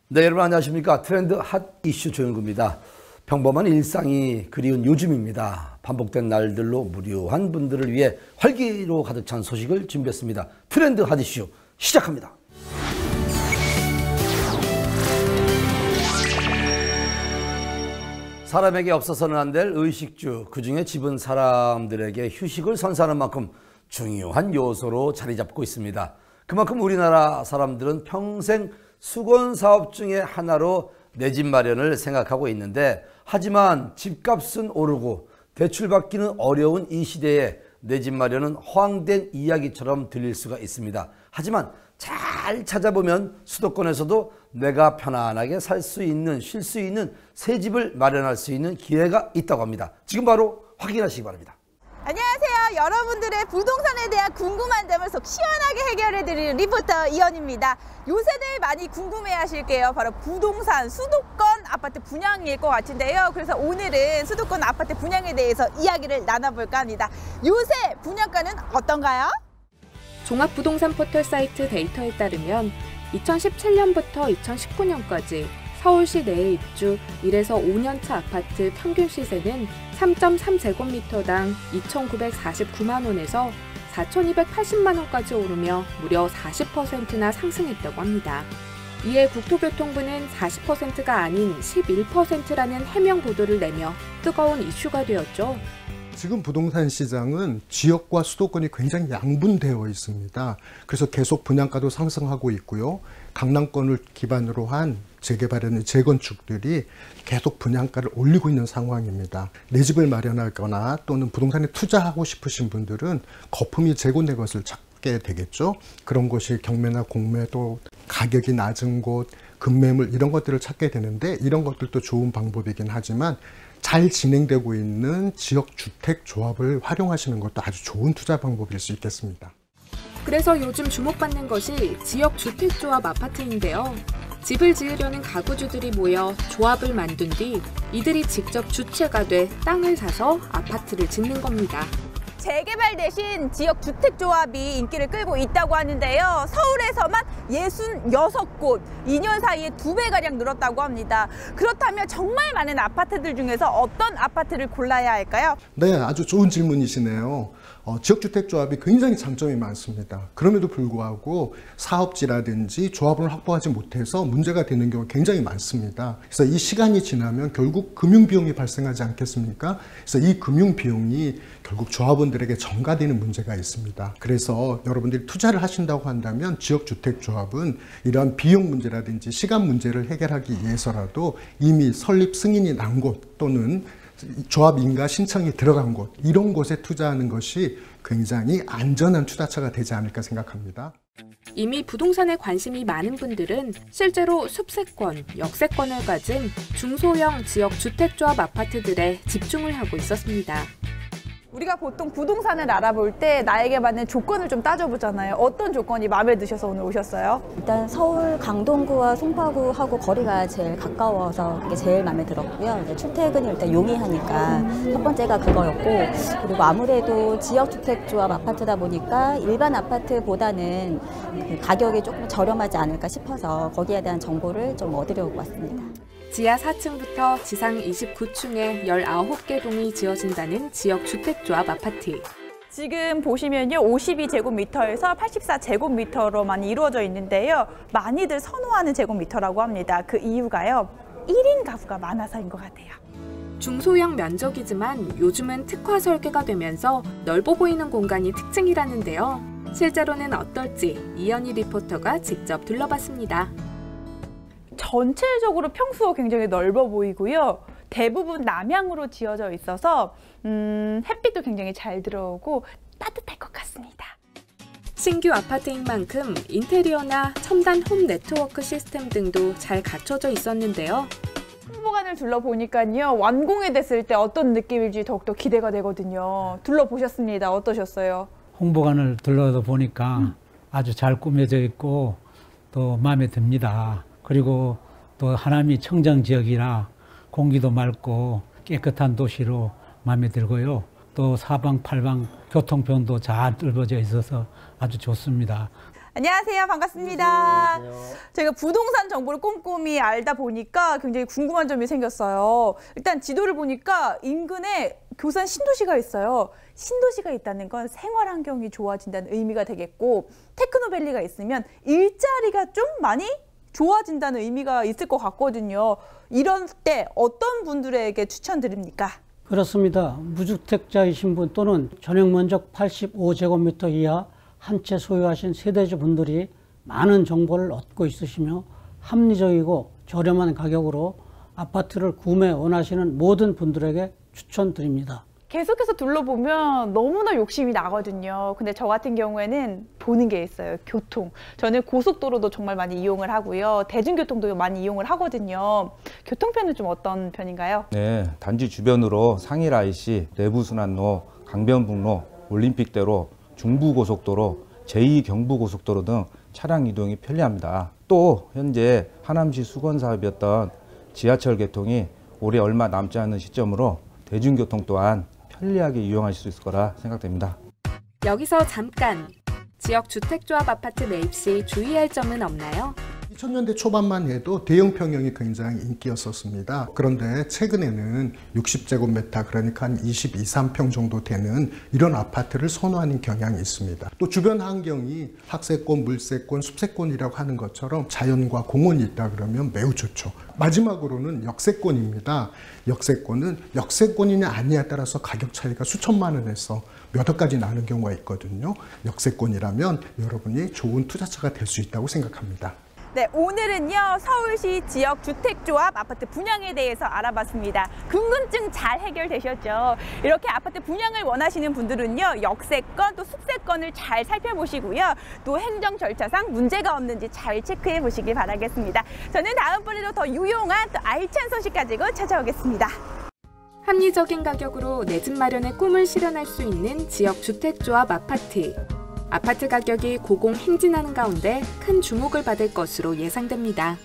네, 여러분 안녕하십니까. 트렌드 핫 이슈 조영구입니다. 평범한 일상이 그리운 요즘입니다. 반복된 날들로 무료한 분들을 위해 활기로 가득 찬 소식을 준비했습니다. 트렌드 핫 이슈 시작합니다. 사람에게 없어서는 안 될 의식주, 그중에 집은 사람들에게 휴식을 선사하는 만큼 중요한 요소로 자리 잡고 있습니다. 그만큼 우리나라 사람들은 평생 수건 사업 중에 하나로 내 집 마련을 생각하고 있는데, 하지만 집값은 오르고 대출받기는 어려운 이 시대에 내 집 마련은 허황된 이야기처럼 들릴 수가 있습니다. 하지만 잘 찾아보면 수도권에서도 내가 편안하게 살 수 있는, 쉴 수 있는 새 집을 마련할 수 있는 기회가 있다고 합니다. 지금 바로 확인하시기 바랍니다. 안녕하세요. 여러분들의 부동산에 대한 궁금한 점을 속 시원하게 해결해드리는 리포터 이현입니다. 요새들 많이 궁금해하실게요. 바로 부동산, 수도권 아파트 분양일 것 같은데요. 그래서 오늘은 수도권 아파트 분양에 대해서 이야기를 나눠볼까 합니다. 요새 분양가는 어떤가요? 종합부동산 포털 사이트 데이터에 따르면 2017년부터 2019년까지 서울시 내에 입주 1에서 5년차 아파트 평균 시세는 3.3제곱미터당 2,949만 원에서 4,280만 원까지 오르며 무려 40%나 상승했다고 합니다. 이에 국토교통부는 40%가 아닌 11%라는 해명 보도를 내며 뜨거운 이슈가 되었죠. 지금 부동산 시장은 지역과 수도권이 굉장히 양분되어 있습니다. 그래서 계속 분양가도 상승하고 있고요. 강남권을 기반으로 한 재개발이나 재건축들이 계속 분양가를 올리고 있는 상황입니다. 내 집을 마련하거나 또는 부동산에 투자하고 싶으신 분들은 거품이 제고된 것을 찾게 되겠죠. 그런 곳이 경매나 공매도 가격이 낮은 곳, 급매물 이런 것들을 찾게 되는데, 이런 것들도 좋은 방법이긴 하지만 잘 진행되고 있는 지역주택조합을 활용하시는 것도 아주 좋은 투자 방법일 수 있겠습니다. 그래서 요즘 주목받는 것이 지역주택조합 아파트인데요. 집을 지으려는 가구주들이 모여 조합을 만든 뒤 이들이 직접 주체가 돼 땅을 사서 아파트를 짓는 겁니다. 재개발 대신 지역주택조합이 인기를 끌고 있다고 하는데요. 서울에서만 66곳, 2년 사이에 2배가량 늘었다고 합니다. 그렇다면 정말 많은 아파트들 중에서 어떤 아파트를 골라야 할까요? 네, 아주 좋은 질문이시네요. 지역주택조합이 굉장히 장점이 많습니다. 그럼에도 불구하고 사업지라든지 조합을 확보하지 못해서 문제가 되는 경우가 굉장히 많습니다. 그래서 이 시간이 지나면 결국 금융비용이 발생하지 않겠습니까? 그래서 이 금융비용이 결국 조합원들에게 전가되는 문제가 있습니다. 그래서 여러분들이 투자를 하신다고 한다면 지역주택조합은 이러한 비용 문제라든지 시간 문제를 해결하기 위해서라도 이미 설립 승인이 난 곳 또는 조합 인가 신청이 들어간 곳, 이런 곳에 투자하는 것이 굉장히 안전한 투자처가 되지 않을까 생각합니다. 이미 부동산에 관심이 많은 분들은 실제로 숲세권, 역세권을 가진 중소형 지역주택조합 아파트들에 집중을 하고 있었습니다. 우리가 보통 부동산을 알아볼 때 나에게 맞는 조건을 좀 따져보잖아요. 어떤 조건이 마음에 드셔서 오늘 오셨어요? 일단 서울 강동구와 송파구하고 거리가 제일 가까워서 그게 제일 마음에 들었고요. 이제 출퇴근이 일단 용이하니까 첫 번째가 그거였고, 그리고 아무래도 지역주택조합 아파트다 보니까 일반 아파트보다는 그 가격이 조금 저렴하지 않을까 싶어서 거기에 대한 정보를 좀 얻으려고 왔습니다. 지하 4층부터 지상 29층에 19개 동이 지어진다는 지역주택조합 아파트. 지금 보시면요, 52제곱미터에서 84제곱미터로만 이루어져 있는데요. 많이들 선호하는 제곱미터라고 합니다. 그 이유가요, 1인 가구가 많아서인 것 같아요. 중소형 면적이지만 요즘은 특화 설계가 되면서 넓어 보이는 공간이 특징이라는데요. 실제로는 어떨지 이현희 리포터가 직접 둘러봤습니다. 전체적으로 평수가 굉장히 넓어 보이고요. 대부분 남향으로 지어져 있어서 햇빛도 굉장히 잘 들어오고 따뜻할 것 같습니다. 신규 아파트인 만큼 인테리어나 첨단 홈 네트워크 시스템 등도 잘 갖춰져 있었는데요. 홍보관을 둘러보니까요, 완공이 됐을 때 어떤 느낌일지 더욱더 기대가 되거든요. 둘러보셨습니다. 어떠셨어요? 홍보관을 둘러다 보니까 아주 잘 꾸며져 있고 또 마음에 듭니다. 그리고 또 하남이 청정지역이라 공기도 맑고 깨끗한 도시로 마음에 들고요. 또 사방팔방 교통편도 잘 넓어져 있어서 아주 좋습니다. 안녕하세요. 반갑습니다. 제가 부동산 정보를 꼼꼼히 알다 보니까 굉장히 궁금한 점이 생겼어요. 일단 지도를 보니까 인근에 교산 신도시가 있어요. 신도시가 있다는 건 생활 환경이 좋아진다는 의미가 되겠고, 테크노밸리가 있으면 일자리가 좀 많이 좋아진다는 의미가 있을 것 같거든요. 이런 때 어떤 분들에게 추천드립니까? 그렇습니다. 무주택자이신 분 또는 전용면적 85제곱미터 이하 한 채 소유하신 세대주 분들이 많은 정보를 얻고 있으시며 합리적이고 저렴한 가격으로 아파트를 구매 원하시는 모든 분들에게 추천드립니다. 계속해서 둘러보면 너무나 욕심이 나거든요. 근데 저 같은 경우에는 보는 게 있어요. 교통. 저는 고속도로도 정말 많이 이용을 하고요. 대중교통도 많이 이용을 하거든요. 교통편은 좀 어떤 편인가요? 네, 단지 주변으로 상일 IC, 내부순환로, 강변북로, 올림픽대로, 중부고속도로, 제2경부고속도로 등 차량 이동이 편리합니다. 또 현재 하남시 수건사업이었던 지하철 개통이 올해 얼마 남지 않은 시점으로 대중교통 또한 편리하게 이용하실 수 있을 거라 생각됩니다. 여기서 잠깐! 지역 주택조합 아파트 매입 시 주의할 점은 없나요? 2000년대 초반만 해도 대형 평형이 굉장히 인기였었습니다. 그런데 최근에는 60제곱미터, 그러니까 한 22, 3평 정도 되는 이런 아파트를 선호하는 경향이 있습니다. 또 주변 환경이 학세권, 물세권, 숲세권이라고 하는 것처럼 자연과 공원이 있다 그러면 매우 좋죠. 마지막으로는 역세권입니다. 역세권은 역세권이냐 아니냐에 따라서 가격 차이가 수천만 원에서 몇 억까지 나는 경우가 있거든요. 역세권이라면 여러분이 좋은 투자처가 될 수 있다고 생각합니다. 네, 오늘은요 서울시 지역 주택조합 아파트 분양에 대해서 알아봤습니다. 궁금증 잘 해결되셨죠? 이렇게 아파트 분양을 원하시는 분들은요 역세권 또 숲세권을 잘 살펴보시고요, 또 행정 절차상 문제가 없는지 잘 체크해 보시길 바라겠습니다. 저는 다음번에도 더 유용한 또 알찬 소식 가지고 찾아오겠습니다. 합리적인 가격으로 내 집 마련의 꿈을 실현할 수 있는 지역 주택조합 아파트. 아파트 가격이 고공행진하는 가운데 큰 주목을 받을 것으로 예상됩니다.